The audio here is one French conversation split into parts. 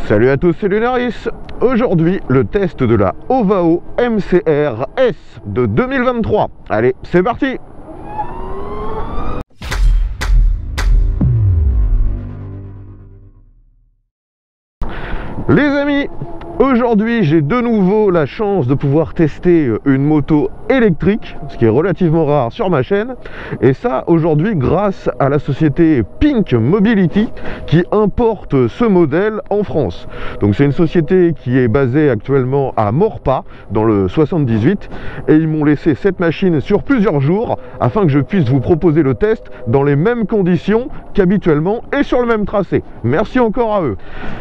Salut à tous, c'est Lunaris. Aujourd'hui, le test de la Ovao MCR S de 2023. Allez, c'est parti! Les amis, aujourd'hui j'ai de nouveau la chance de pouvoir tester une moto électrique, ce qui est relativement rare sur ma chaîne, et ça aujourd'hui grâce à la société Pink Mobility qui importe ce modèle en France. Donc c'est une société qui est basée actuellement à Maurepas dans le 78 et ils m'ont laissé cette machine sur plusieurs jours afin que je puisse vous proposer le test dans les mêmes conditions qu'habituellement et sur le même tracé. Merci encore à eux.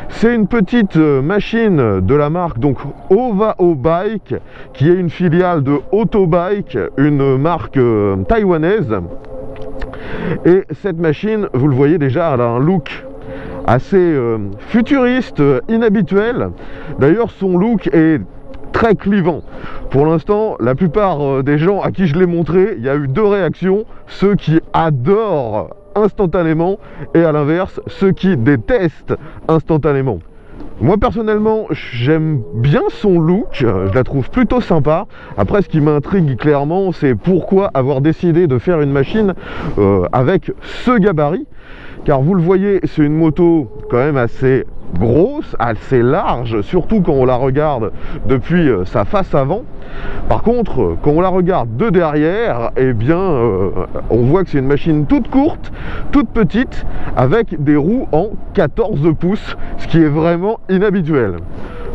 C'est une petite machine de la marque donc Ovao Bike qui est une filiale de Autobike, une marque taïwanaise, et cette machine, vous le voyez déjà, elle a un look assez futuriste, inhabituel. D'ailleurs son look est très clivant. Pour l'instant, la plupart des gens à qui je l'ai montré, il y a eu deux réactions: ceux qui adorent instantanément et à l'inverse ceux qui détestent instantanément. Moi personnellement j'aime bien son look, je la trouve plutôt sympa. Après ce qui m'intrigue clairement c'est pourquoi avoir décidé de faire une machine avec ce gabarit, car vous le voyez c'est une moto quand même assez grosse, assez large, surtout quand on la regarde depuis sa face avant. Par contre, quand on la regarde de derrière, eh bien, on voit que c'est une machine toute courte, toute petite, avec des roues en 14 pouces, ce qui est vraiment inhabituel.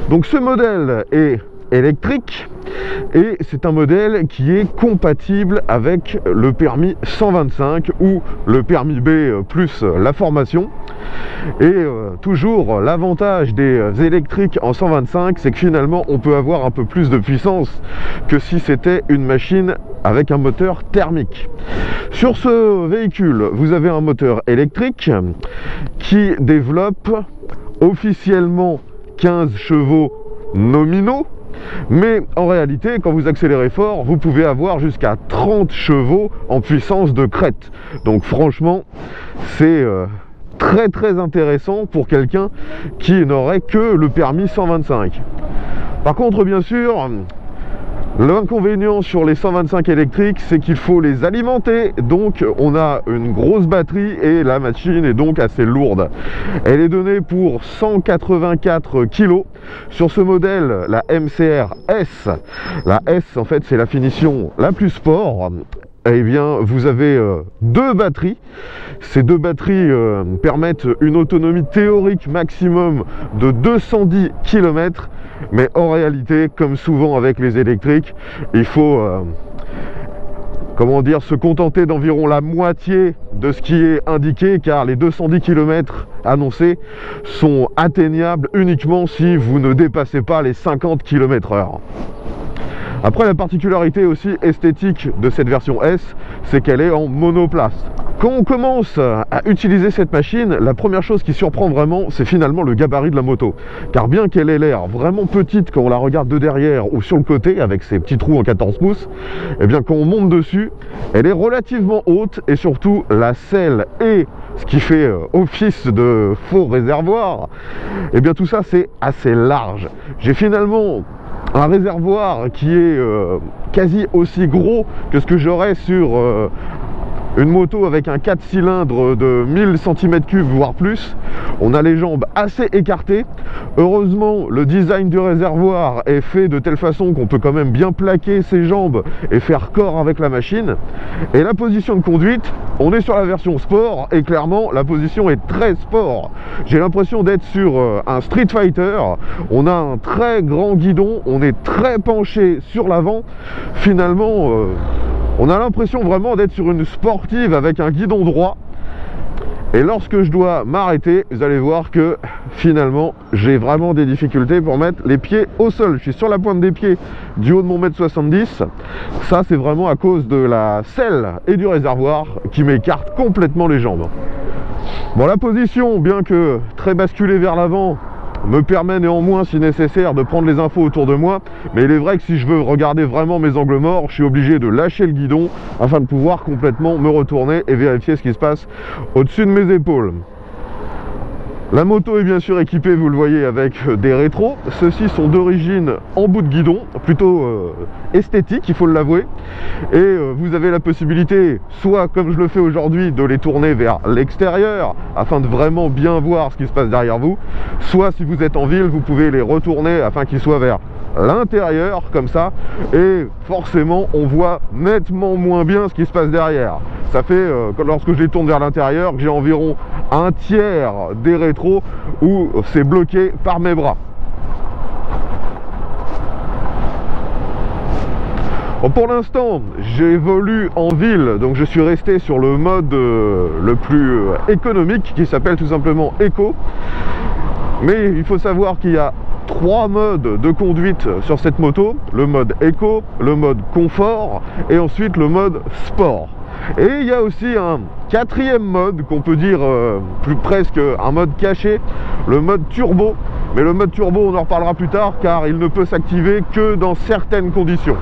Donc ce modèle est électrique et c'est un modèle qui est compatible avec le permis 125 ou le permis B plus la formation. Et toujours l'avantage des électriques en 125, c'est que finalement on peut avoir un peu plus de puissance que si c'était une machine avec un moteur thermique. Sur ce véhicule, vous avez un moteur électrique qui développe officiellement 15 chevaux nominaux, mais en réalité quand vous accélérez fort vous pouvez avoir jusqu'à 30 chevaux en puissance de crête. Donc franchement c'est très intéressant pour quelqu'un qui n'aurait que le permis 125. Par contre bien sûr, l'inconvénient sur les 125 électriques, c'est qu'il faut les alimenter, donc on a une grosse batterie et la machine est donc assez lourde. Elle est donnée pour 184 kg. Sur ce modèle, la MCR S, la S en fait c'est la finition la plus sport. Eh bien, vous avez deux batteries. Ces deux batteries permettent une autonomie théorique maximum de 210 km. Mais en réalité, comme souvent avec les électriques, il faut comment dire, se contenter d'environ la moitié de ce qui est indiqué, car les 210 km annoncés sont atteignables uniquement si vous ne dépassez pas les 50 km/h. Après, la particularité aussi esthétique de cette version S, c'est qu'elle est en monoplace. Quand on commence à utiliser cette machine, la première chose qui surprend vraiment, c'est finalement le gabarit de la moto. Car bien qu'elle ait l'air vraiment petite quand on la regarde de derrière ou sur le côté, avec ses petits trous en 14 pouces, eh bien quand on monte dessus, elle est relativement haute et surtout la selle et ce qui fait office de faux réservoir, eh bien tout ça c'est assez large. J'ai finalement un réservoir qui est quasi aussi gros que ce que j'aurais sur une moto avec un 4 cylindres de 1000 cm3 voire plus. On a les jambes assez écartées. Heureusement, le design du réservoir est fait de telle façon qu'on peut quand même bien plaquer ses jambes et faire corps avec la machine. Et la position de conduite, on est sur la version sport et clairement la position est très sport. J'ai l'impression d'être sur un Street Fighter. On a un très grand guidon, on est très penché sur l'avant. Finalement, on a l'impression vraiment d'être sur une sportive avec un guidon droit. Et lorsque je dois m'arrêter, vous allez voir que finalement j'ai vraiment des difficultés pour mettre les pieds au sol. Je suis sur la pointe des pieds du haut de mon 1m70 m. Ça c'est vraiment à cause de la selle et du réservoir qui m'écarte complètement les jambes. Bon, la position, bien que très basculée vers l'avant, me permet néanmoins si nécessaire de prendre les infos autour de moi, mais il est vrai que si je veux regarder vraiment mes angles morts, je suis obligé de lâcher le guidon afin de pouvoir complètement me retourner et vérifier ce qui se passe au-dessus de mes épaules. La moto est bien sûr équipée, vous le voyez, avec des rétros. Ceux-ci sont d'origine en bout de guidon, plutôt esthétique, il faut l'avouer. Et vous avez la possibilité, soit comme je le fais aujourd'hui, de les tourner vers l'extérieur, afin de vraiment bien voir ce qui se passe derrière vous. Soit si vous êtes en ville, vous pouvez les retourner afin qu'ils soient vers l'intérieur, comme ça. Et forcément, on voit nettement moins bien ce qui se passe derrière. Ça fait, lorsque je les tourne vers l'intérieur, que j'ai environ un tiers des rétros où c'est bloqué par mes bras. Bon, pour l'instant, j'évolue en ville, donc je suis resté sur le mode le plus économique, qui s'appelle tout simplement Eco. Mais il faut savoir qu'il y a 3 modes de conduite sur cette moto: le mode Eco, le mode Confort et ensuite le mode Sport. Et il y a aussi un 4e mode qu'on peut dire plus presque un mode caché, le mode Turbo. Mais le mode Turbo, on en reparlera plus tard, car il ne peut s'activer que dans certaines conditions.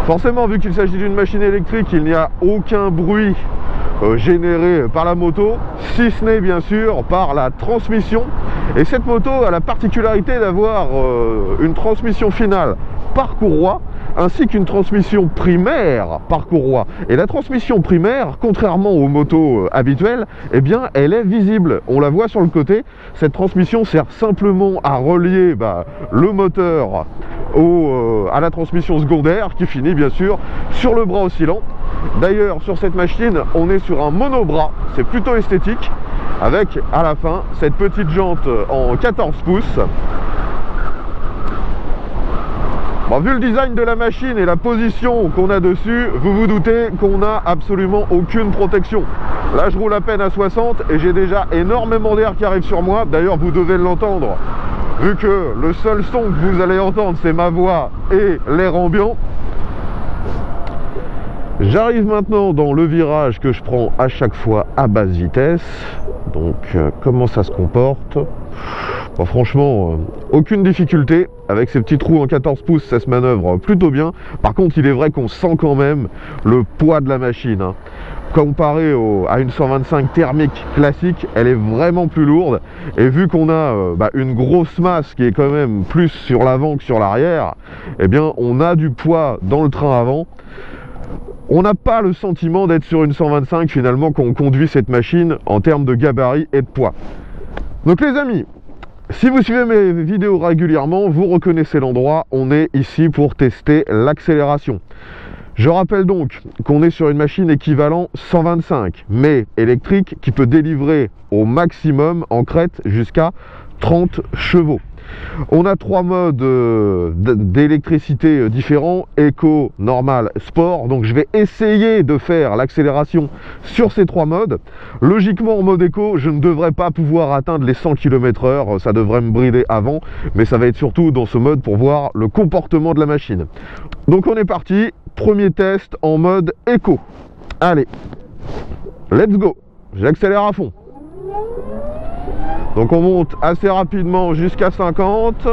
Forcément, vu qu'il s'agit d'une machine électrique, il n'y a aucun bruit généré par la moto, si ce n'est bien sûr par la transmission. Et cette moto a la particularité d'avoir une transmission finale par courroie, ainsi qu'une transmission primaire par courroie. Et la transmission primaire, contrairement aux motos habituelles, eh bien, elle est visible. On la voit sur le côté. Cette transmission sert simplement à relier le moteur à la transmission secondaire, qui finit bien sûr sur le bras oscillant. D'ailleurs, sur cette machine, on est sur un monobras. C'est plutôt esthétique, avec à la fin cette petite jante en 14 pouces. Bon, vu le design de la machine et la position qu'on a dessus, vous vous doutez qu'on n'a absolument aucune protection. Là, je roule à peine à 60 et j'ai déjà énormément d'air qui arrive sur moi. D'ailleurs, vous devez l'entendre, vu que le seul son que vous allez entendre, c'est ma voix et l'air ambiant. J'arrive maintenant dans le virage que je prends à chaque fois à basse vitesse. Donc, comment ça se comporte? Bon, franchement, aucune difficulté. Avec ces petits trous en 14 pouces, ça se manœuvre plutôt bien. Par contre, il est vrai qu'on sent quand même le poids de la machine, hein. Comparé à une 125 thermique classique, elle est vraiment plus lourde. Et vu qu'on a une grosse masse qui est quand même plus sur l'avant que sur l'arrière, eh bien, on a du poids dans le train avant. On n'a pas le sentiment d'être sur une 125 finalement quand on conduit cette machine en termes de gabarit et de poids. Donc les amis, si vous suivez mes vidéos régulièrement, vous reconnaissez l'endroit. On est ici pour tester l'accélération. Je rappelle donc qu'on est sur une machine équivalent 125, mais électrique, qui peut délivrer au maximum en crête jusqu'à 30 chevaux. On a 3 modes d'électricité différents: Eco, Normal, Sport. Donc je vais essayer de faire l'accélération sur ces 3 modes. Logiquement, en mode Eco, je ne devrais pas pouvoir atteindre les 100 km/h, ça devrait me brider avant, mais ça va être surtout dans ce mode pour voir le comportement de la machine. Donc on est parti, premier test en mode Eco. Allez, let's go, j'accélère à fond. Donc on monte assez rapidement jusqu'à 50.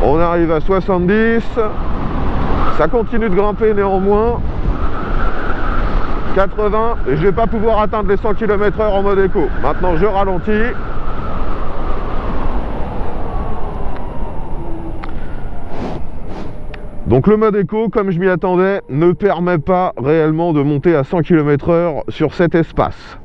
On arrive à 70. Ça continue de grimper néanmoins. 80. Et je ne vais pas pouvoir atteindre les 100 km/h en mode Eco. Maintenant je ralentis. Donc le mode Eco, comme je m'y attendais, ne permet pas réellement de monter à 100 km/h sur cet espace.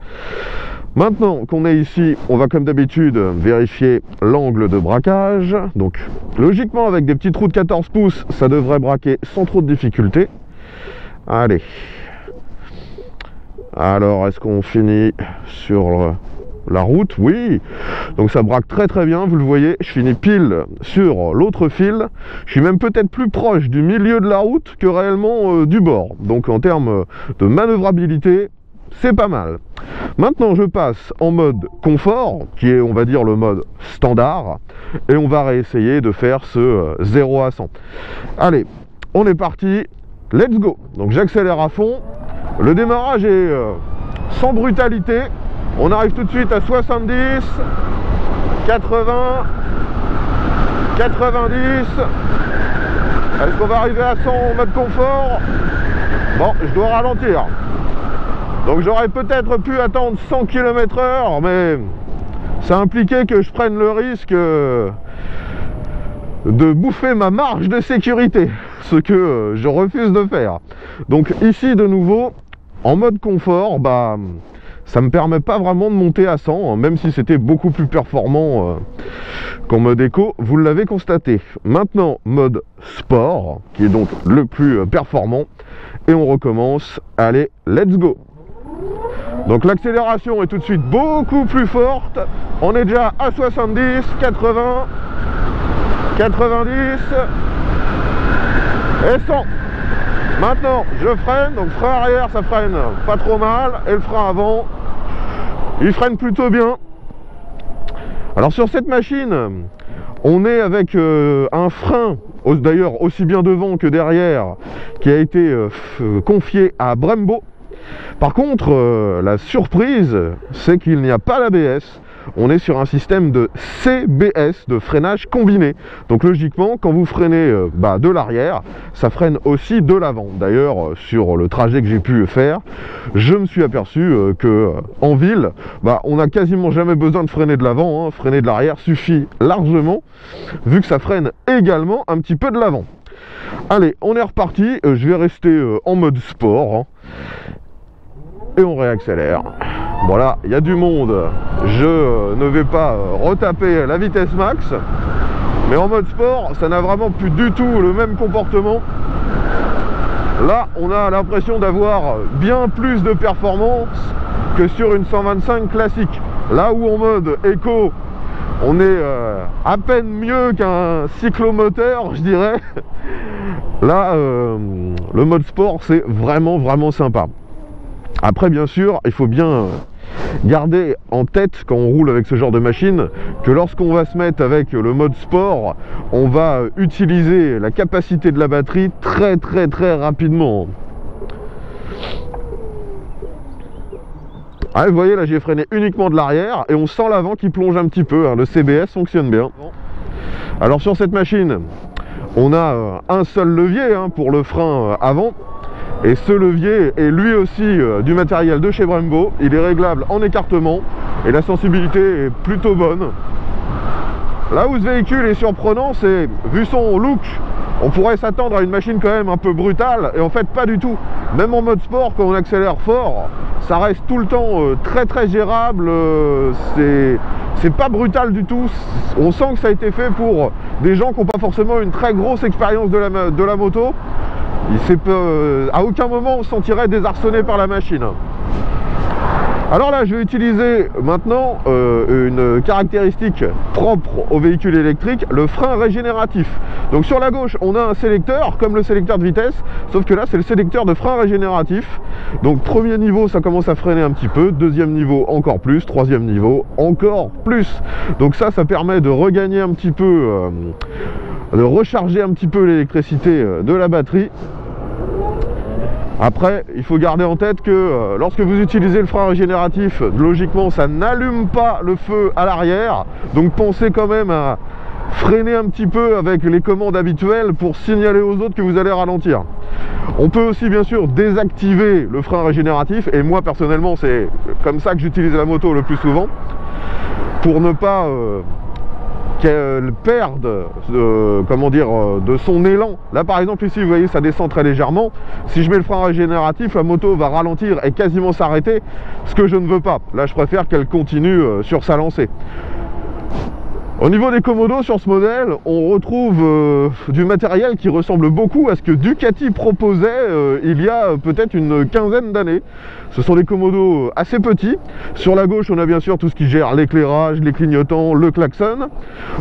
Maintenant qu'on est ici, on va comme d'habitude vérifier l'angle de braquage. Donc logiquement, avec des petits trous de 14 pouces, ça devrait braquer sans trop de difficulté. Allez. Alors, est-ce qu'on finit sur la route? Oui. Donc ça braque très très bien, vous le voyez. Je finis pile sur l'autre fil. Je suis même peut-être plus proche du milieu de la route que réellement du bord. Donc en termes de manœuvrabilité, c'est pas mal. Maintenant, je passe en mode confort, qui est, on va dire, le mode standard, et on va réessayer de faire ce 0 à 100. Allez, on est parti, let's go. Donc j'accélère à fond. Le démarrage est sans brutalité. On arrive tout de suite à 70, 80, 90. Est-ce qu'on va arriver à 100 en mode confort? Bon, je dois ralentir. Donc j'aurais peut-être pu attendre 100 km/h, mais ça impliquait que je prenne le risque de bouffer ma marge de sécurité, ce que je refuse de faire. Donc ici de nouveau, en mode confort, bah ça me permet pas vraiment de monter à 100, même si c'était beaucoup plus performant qu'en mode éco, vous l'avez constaté. Maintenant, mode sport, qui est donc le plus performant, et on recommence. Allez, let's go! Donc l'accélération est tout de suite beaucoup plus forte, on est déjà à 70, 80, 90 et 100. Maintenant, je freine, donc frein arrière, ça freine pas trop mal, et le frein avant, il freine plutôt bien. Alors sur cette machine, on est avec un frein, d'ailleurs aussi bien devant que derrière, qui a été confié à Brembo. Par contre, la surprise, c'est qu'il n'y a pas l'ABS. On est sur un système de CBS, de freinage combiné. Donc logiquement, quand vous freinez de l'arrière, ça freine aussi de l'avant. D'ailleurs, sur le trajet que j'ai pu faire, je me suis aperçu que en ville, on n'a quasiment jamais besoin de freiner de l'avant, hein. Freiner de l'arrière suffit largement, vu que ça freine également un petit peu de l'avant. Allez, on est reparti. Je vais rester en mode sport, hein. Et on réaccélère. Voilà, il y a du monde. Je ne vais pas retaper la vitesse max, mais en mode sport, ça n'a vraiment plus du tout le même comportement. Là, on a l'impression d'avoir bien plus de performance que sur une 125 classique. Là où en mode éco, on est à peine mieux qu'un cyclomoteur, je dirais. Là, le mode sport, c'est vraiment sympa. Après, bien sûr, il faut bien garder en tête, quand on roule avec ce genre de machine, que lorsqu'on va se mettre avec le mode sport, on va utiliser la capacité de la batterie très rapidement. Ah, vous voyez, là j'ai freiné uniquement de l'arrière et on sent l'avant qui plonge un petit peu, hein. Le CBS fonctionne bien. Alors sur cette machine, on a un seul levier, hein, pour le frein avant. Et ce levier est lui aussi du matériel de chez Brembo. Il est réglable en écartement et la sensibilité est plutôt bonne. Là où ce véhicule est surprenant, c'est, vu son look, on pourrait s'attendre à une machine quand même un peu brutale, et en fait pas du tout. Même en mode sport, quand on accélère fort, ça reste tout le temps très gérable. C'est pas brutal du tout. On sent que ça a été fait pour des gens qui n'ont pas forcément une très grosse expérience de la moto. À aucun moment on se sentirait désarçonné par la machine. Alors là, je vais utiliser maintenant une caractéristique propre au véhicule électrique, le frein régénératif. Donc sur la gauche, on a un sélecteur, comme le sélecteur de vitesse, sauf que là, c'est le sélecteur de frein régénératif. Donc premier niveau, ça commence à freiner un petit peu, deuxième niveau, encore plus, troisième niveau, encore plus. Donc ça permet de regagner un petit peu, de recharger un petit peu l'électricité de la batterie. Après, il faut garder en tête que lorsque vous utilisez le frein régénératif, logiquement, ça n'allume pas le feu à l'arrière. Donc pensez quand même à freiner un petit peu avec les commandes habituelles pour signaler aux autres que vous allez ralentir. On peut aussi bien sûr désactiver le frein régénératif, et moi personnellement, c'est comme ça que j'utilise la moto le plus souvent, pour ne pas qu'elle perde de son élan. Là par exemple ici, vous voyez, ça descend très légèrement. Si je mets le frein régénératif, la moto va ralentir et quasiment s'arrêter, ce que je ne veux pas. Là je préfère qu'elle continue sur sa lancée. Au niveau des commodos sur ce modèle, on retrouve du matériel qui ressemble beaucoup à ce que Ducati proposait il y a peut-être une quinzaine d'années. Ce sont des commodos assez petits. Sur la gauche, on a bien sûr tout ce qui gère l'éclairage, les clignotants, le klaxon.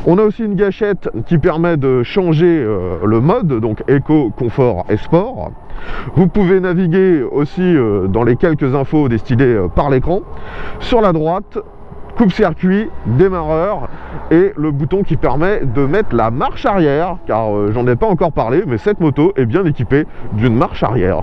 On a aussi une gâchette qui permet de changer le mode, donc éco, confort et sport. Vous pouvez naviguer aussi dans les quelques infos destinées par l'écran. Sur la droite, coupe-circuit, démarreur et le bouton qui permet de mettre la marche arrière, car j'en ai pas encore parlé, mais cette moto est bien équipée d'une marche arrière.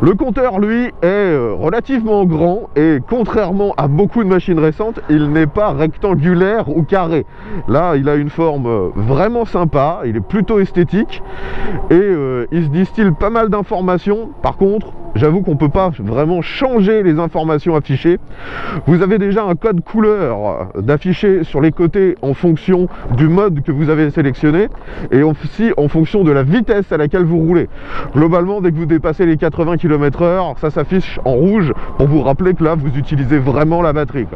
Le compteur, lui, est relativement grand et contrairement à beaucoup de machines récentes, il n'est pas rectangulaire ou carré. Là, il a une forme vraiment sympa, il est plutôt esthétique et il se distille pas mal d'informations. Par contre, j'avoue qu'on ne peut pas vraiment changer les informations affichées. Vous avez déjà un code couleur d'affiché sur les côtés en fonction du mode que vous avez sélectionné et aussi en fonction de la vitesse à laquelle vous roulez. Globalement, dès que vous dépassez les 80 km/h, ça s'affiche en rouge pour vous rappeler que là, vous utilisez vraiment la batterie.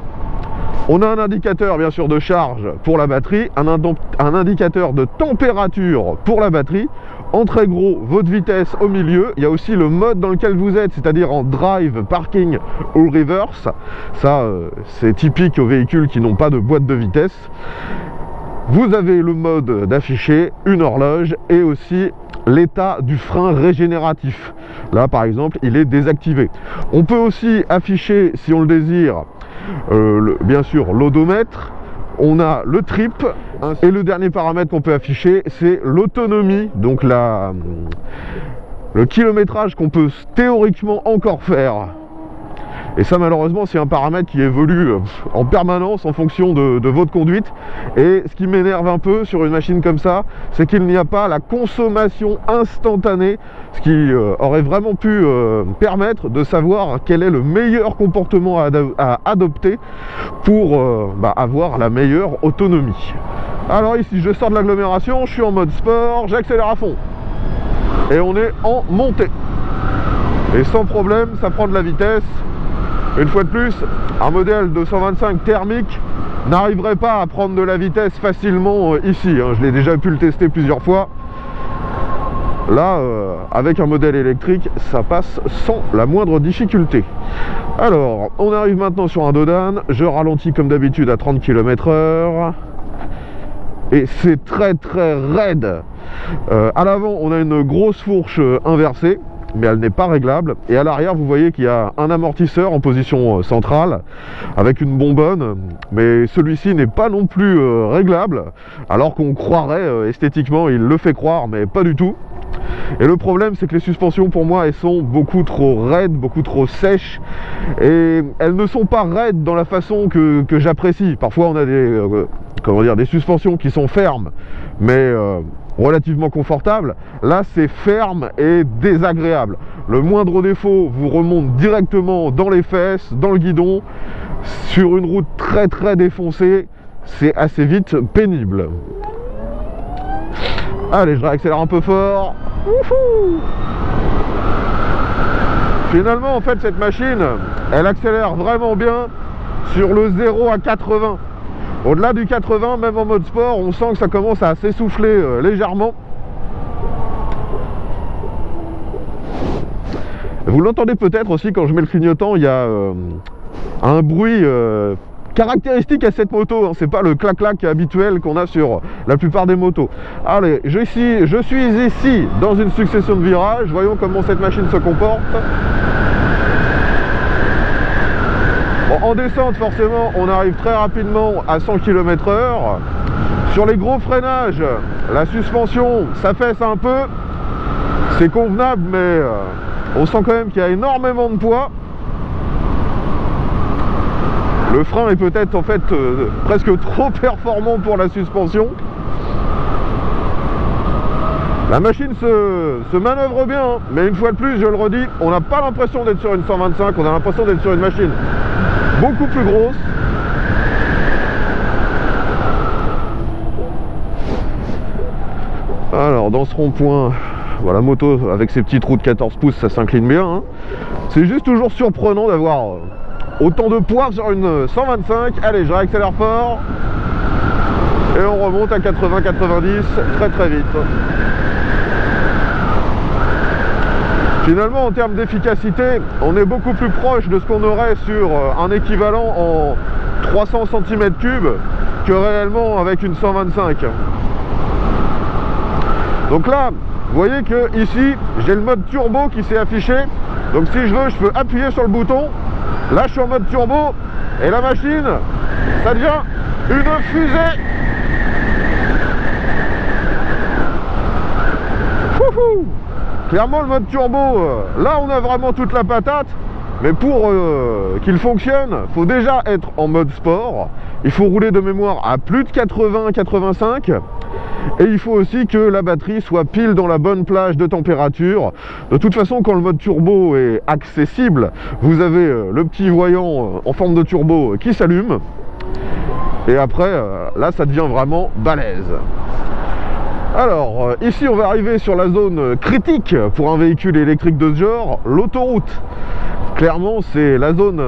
On a un indicateur bien sûr de charge pour la batterie, un indicateur de température pour la batterie. En très gros, votre vitesse au milieu. Il y a aussi le mode dans lequel vous êtes, c'est-à-dire en drive, parking ou reverse. Ça, c'est typique aux véhicules qui n'ont pas de boîte de vitesse. Vous avez le mode d'afficher, une horloge et aussi l'état du frein régénératif. Là, par exemple, il est désactivé. On peut aussi afficher, si on le désire, bien sûr l'odomètre, on a le trip et le dernier paramètre qu'on peut afficher, c'est l'autonomie, donc le kilométrage qu'on peut théoriquement encore faire. Et ça, malheureusement, c'est un paramètre qui évolue en permanence en fonction de votre conduite. Et ce qui m'énerve un peu sur une machine comme ça, c'est qu'il n'y a pas la consommation instantanée, ce qui aurait vraiment pu permettre de savoir quel est le meilleur comportement à adopter pour avoir la meilleure autonomie. Alors ici, je sors de l'agglomération, je suis en mode sport, j'accélère à fond. Et on est en montée. Et sans problème, ça prend de la vitesse. Une fois de plus, un modèle 225 thermique n'arriverait pas à prendre de la vitesse facilement ici. Je l'ai déjà pu le tester plusieurs fois. Là, avec un modèle électrique, ça passe sans la moindre difficulté. Alors, on arrive maintenant sur un Dodan. Je ralentis comme d'habitude à 30 km/h. Et c'est très très raide. À l'avant, on a une grosse fourche inversée, mais elle n'est pas réglable. Et à l'arrière, vous voyez qu'il y a un amortisseur en position centrale avec une bonbonne, mais celui-ci n'est pas non plus réglable, alors qu'on croirait esthétiquement, il le fait croire, mais pas du tout. Et le problème, c'est que les suspensions, pour moi, elles sont beaucoup trop raides, beaucoup trop sèches, et elles ne sont pas raides dans la façon que j'apprécie. Parfois, on a des suspensions qui sont fermes, mais relativement confortable. Là, c'est ferme et désagréable. Le moindre défaut vous remonte directement dans les fesses, dans le guidon. Sur une route très très défoncée, c'est assez vite pénible. Allez, je réaccélère un peu fort. Wouhou! Finalement, en fait, cette machine, elle accélère vraiment bien sur le 0 à 80. Au-delà du 80, même en mode sport, on sent que ça commence à s'essouffler légèrement. Vous l'entendez peut-être aussi quand je mets le clignotant, il y a un bruit caractéristique à cette moto. C'est pas le clac-clac habituel qu'on a sur la plupart des motos. Allez, je suis ici dans une succession de virages. Voyons comment cette machine se comporte. Bon, en descente, forcément, on arrive très rapidement à 100 km/h. Sur les gros freinages, la suspension s'affaisse un peu. C'est convenable, mais on sent quand même qu'il y a énormément de poids. Le frein est peut-être en fait presque trop performant pour la suspension. La machine se manœuvre bien, hein, mais une fois de plus, je le redis, on n'a pas l'impression d'être sur une 125, on a l'impression d'être sur une machine beaucoup plus grosse. Alors dans ce rond-point, voilà, moto avec ses petits trous de 14 pouces, ça s'incline bien. Hein. C'est juste toujours surprenant d'avoir autant de poids sur une 125. Allez, je réaccélère fort. Et on remonte à 80-90 très très vite. Finalement, en termes d'efficacité, on est beaucoup plus proche de ce qu'on aurait sur un équivalent en 300 cm3 que réellement avec une 125. Donc là, vous voyez que ici, j'ai le mode turbo qui s'est affiché. Donc si je veux, je peux appuyer sur le bouton. Là, je suis en mode turbo. Et la machine, ça devient une fusée. Wouhou! Clairement, le mode turbo, là, on a vraiment toute la patate. Mais pour qu'il fonctionne, il faut déjà être en mode sport. Il faut rouler de mémoire à plus de 80-85. Et il faut aussi que la batterie soit pile dans la bonne plage de température. De toute façon, quand le mode turbo est accessible, vous avez le petit voyant en forme de turbo qui s'allume. Et après, là, ça devient vraiment balèze. Alors, ici, on va arriver sur la zone critique pour un véhicule électrique de ce genre, l'autoroute. Clairement, c'est la zone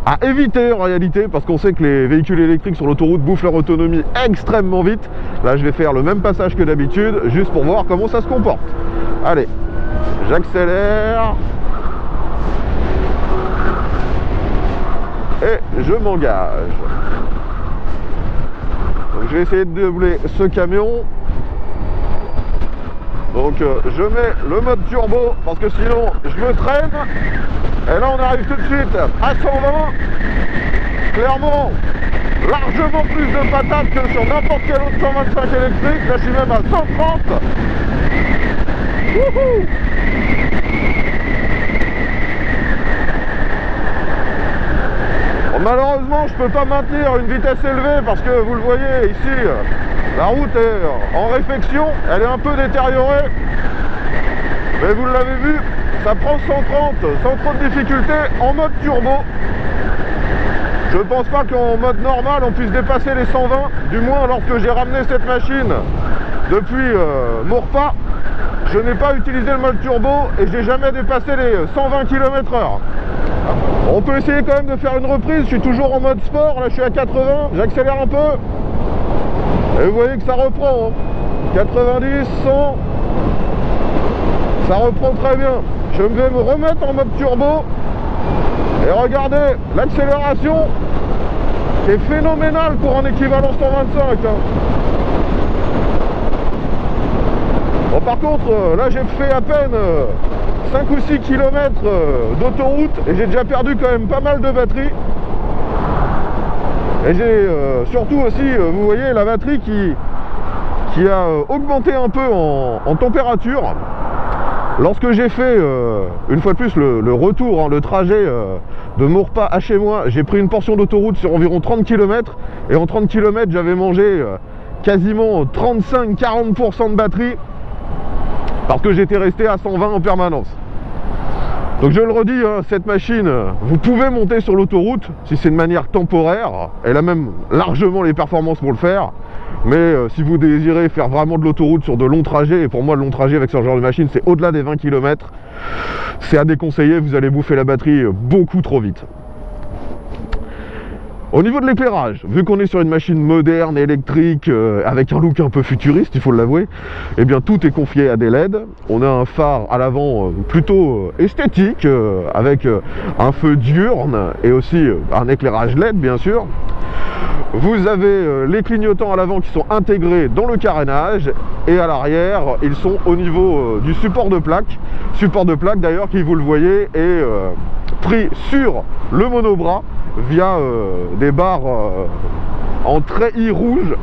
à éviter en réalité, parce qu'on sait que les véhicules électriques sur l'autoroute bouffent leur autonomie extrêmement vite. Là, je vais faire le même passage que d'habitude, juste pour voir comment ça se comporte. Allez, j'accélère. Et je m'engage. Donc, je vais essayer de doubler ce camion. Donc je mets le mode turbo parce que sinon je me traîne. Et là on arrive tout de suite à 120. Clairement, largement plus de patates que sur n'importe quel autre 125 électrique. Là je suis même à 130. Wouhou! Bon, malheureusement je peux pas maintenir une vitesse élevée parce que vous le voyez ici, la route est en réfection, elle est un peu détériorée, mais vous l'avez vu, ça prend 130 sans trop de difficulté en mode turbo. Je ne pense pas qu'en mode normal on puisse dépasser les 120, du moins lorsque j'ai ramené cette machine depuis Maurepas, je n'ai pas utilisé le mode turbo et j'ai jamais dépassé les 120 km/h. On peut essayer quand même de faire une reprise, je suis toujours en mode sport, là je suis à 80, j'accélère un peu. Et vous voyez que ça reprend, hein. 90, 100, ça reprend très bien. Je vais me remettre en mode turbo. Et regardez, l'accélération est phénoménale pour un équivalent 125. Hein. Bon, par contre, là j'ai fait à peine 5 ou 6 km d'autoroute et j'ai déjà perdu quand même pas mal de batterie. Et j'ai surtout aussi, vous voyez, la batterie qui a augmenté un peu en température. Lorsque j'ai fait, une fois de plus, le retour, hein, le trajet de Maurepas à chez moi, j'ai pris une portion d'autoroute sur environ 30 km. Et en 30 km, j'avais mangé quasiment 35-40% de batterie parce que j'étais resté à 120 en permanence. Donc je le redis, hein, cette machine, vous pouvez monter sur l'autoroute si c'est de manière temporaire. Elle a même largement les performances pour le faire. Mais si vous désirez faire vraiment de l'autoroute sur de longs trajets, et pour moi le long trajet avec ce genre de machine c'est au-delà des 20 km, c'est à déconseiller, vous allez bouffer la batterie beaucoup trop vite. Au niveau de l'éclairage, vu qu'on est sur une machine moderne, électrique, avec un look un peu futuriste, il faut l'avouer, eh bien tout est confié à des LED. On a un phare à l'avant plutôt esthétique, avec un feu diurne et aussi un éclairage LED bien sûr. Vous avez les clignotants à l'avant qui sont intégrés dans le carénage et à l'arrière ils sont au niveau du support de plaque. Support de plaque d'ailleurs qui, vous le voyez, est pris sur le monobras via des barres en treillis rouge.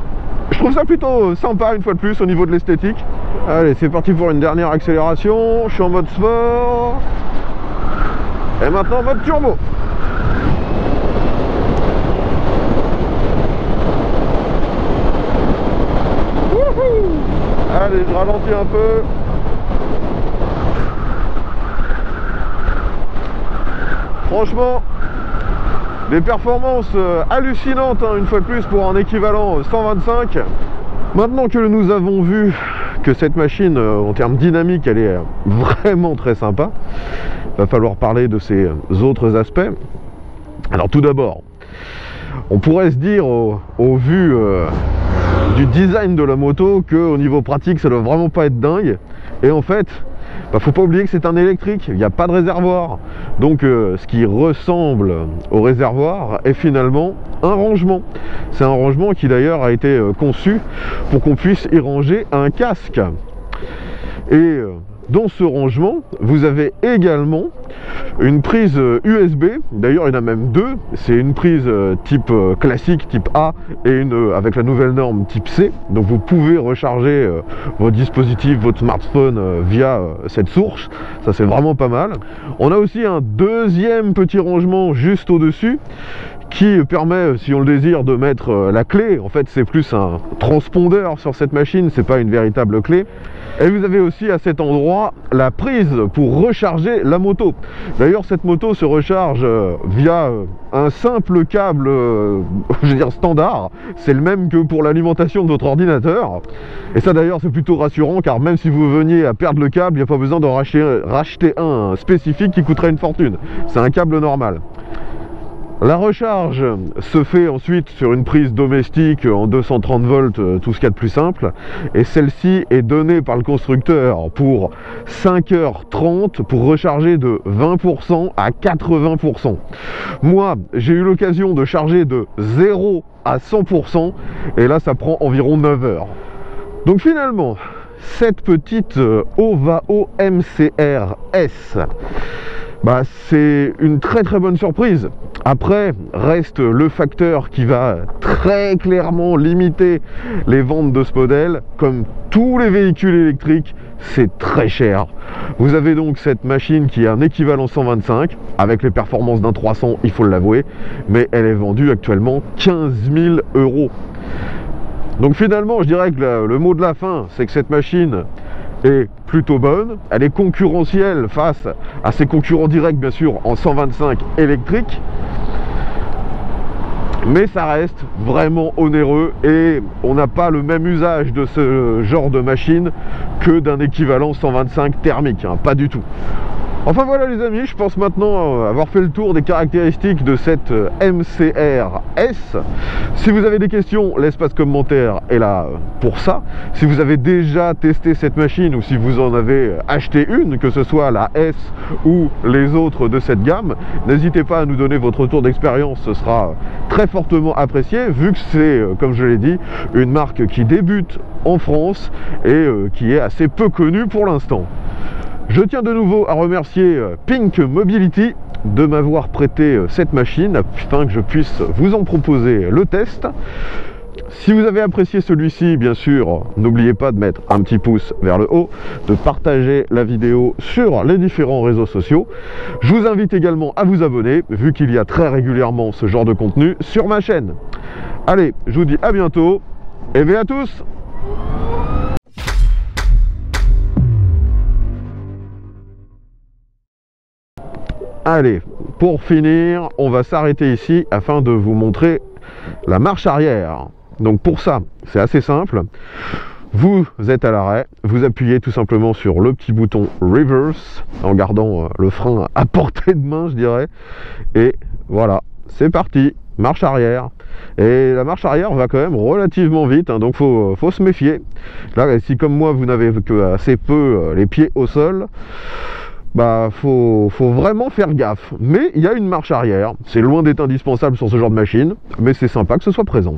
Je trouve ça plutôt sympa une fois de plus au niveau de l'esthétique. Allez, c'est parti pour une dernière accélération. Je suis en mode sport. Et maintenant mode turbo. Allez, je ralentis un peu. Franchement, des performances hallucinantes, hein, une fois de plus, pour un équivalent 125. Maintenant que nous avons vu que cette machine, en termes dynamiques, elle est vraiment très sympa, il va falloir parler de ses autres aspects. Alors tout d'abord, on pourrait se dire, au vu du design de la moto, qu'au niveau pratique ça doit vraiment pas être dingue, et en fait faut pas oublier que c'est un électrique, il n'y a pas de réservoir, donc ce qui ressemble au réservoir est finalement un rangement. C'est un rangement qui d'ailleurs a été conçu pour qu'on puisse y ranger un casque. Et dans ce rangement, vous avez également une prise USB, d'ailleurs il y en a même deux, c'est une prise type classique, type A, et une avec la nouvelle norme type C, donc vous pouvez recharger votre dispositif, votre smartphone via cette source, ça c'est vraiment pas mal. On a aussi un deuxième petit rangement juste au-dessus, qui permet, si on le désire, de mettre la clé. En fait, c'est plus un transpondeur sur cette machine, c'est pas une véritable clé. Et vous avez aussi à cet endroit la prise pour recharger la moto. D'ailleurs, cette moto se recharge via un simple câble, je veux dire standard. C'est le même que pour l'alimentation de votre ordinateur. Et ça d'ailleurs, c'est plutôt rassurant, car même si vous veniez à perdre le câble, il n'y a pas besoin d'en racheter un spécifique qui coûterait une fortune. C'est un câble normal. La recharge se fait ensuite sur une prise domestique en 230 volts, tout ce qu'il y a de plus simple, et celle-ci est donnée par le constructeur pour 5h30 pour recharger de 20% à 80%. Moi, j'ai eu l'occasion de charger de 0 à 100%, et là ça prend environ 9 heures. Donc finalement, cette petite Ovao MCR S, c'est une très bonne surprise. Après, reste le facteur qui va très clairement limiter les ventes de ce modèle. Comme tous les véhicules électriques, c'est très cher. Vous avez donc cette machine qui est un équivalent 125, avec les performances d'un 300, il faut l'avouer, mais elle est vendue actuellement 15 000 €. Donc finalement, je dirais que le mot de la fin, c'est que cette machine est plutôt bonne, elle est concurrentielle face à ses concurrents directs bien sûr en 125 électrique, mais ça reste vraiment onéreux et on n'a pas le même usage de ce genre de machine que d'un équivalent 125 thermique, pas du tout. Enfin voilà les amis, je pense maintenant avoir fait le tour des caractéristiques de cette MCR S. Si vous avez des questions, l'espace commentaire est là pour ça. Si vous avez déjà testé cette machine ou si vous en avez acheté une, que ce soit la S ou les autres de cette gamme, n'hésitez pas à nous donner votre retour d'expérience, ce sera très fortement apprécié vu que c'est, comme je l'ai dit, une marque qui débute en France et qui est assez peu connue pour l'instant. Je tiens de nouveau à remercier Pink Mobility de m'avoir prêté cette machine afin que je puisse vous en proposer le test. Si vous avez apprécié celui-ci, bien sûr, n'oubliez pas de mettre un petit pouce vers le haut, de partager la vidéo sur les différents réseaux sociaux. Je vous invite également à vous abonner, vu qu'il y a très régulièrement ce genre de contenu sur ma chaîne. Allez, je vous dis à bientôt, et bien à tous! Allez, pour finir, on va s'arrêter ici afin de vous montrer la marche arrière. Donc pour ça, c'est assez simple. Vous êtes à l'arrêt, vous appuyez tout simplement sur le petit bouton reverse en gardant le frein à portée de main, je dirais. Et voilà, c'est parti, marche arrière. Et la marche arrière va quand même relativement vite, donc faut se méfier. Là, si comme moi vous n'avez que assez peu les pieds au sol, faut vraiment faire gaffe. Mais il y a une marche arrière, c'est loin d'être indispensable sur ce genre de machine, mais c'est sympa que ce soit présent.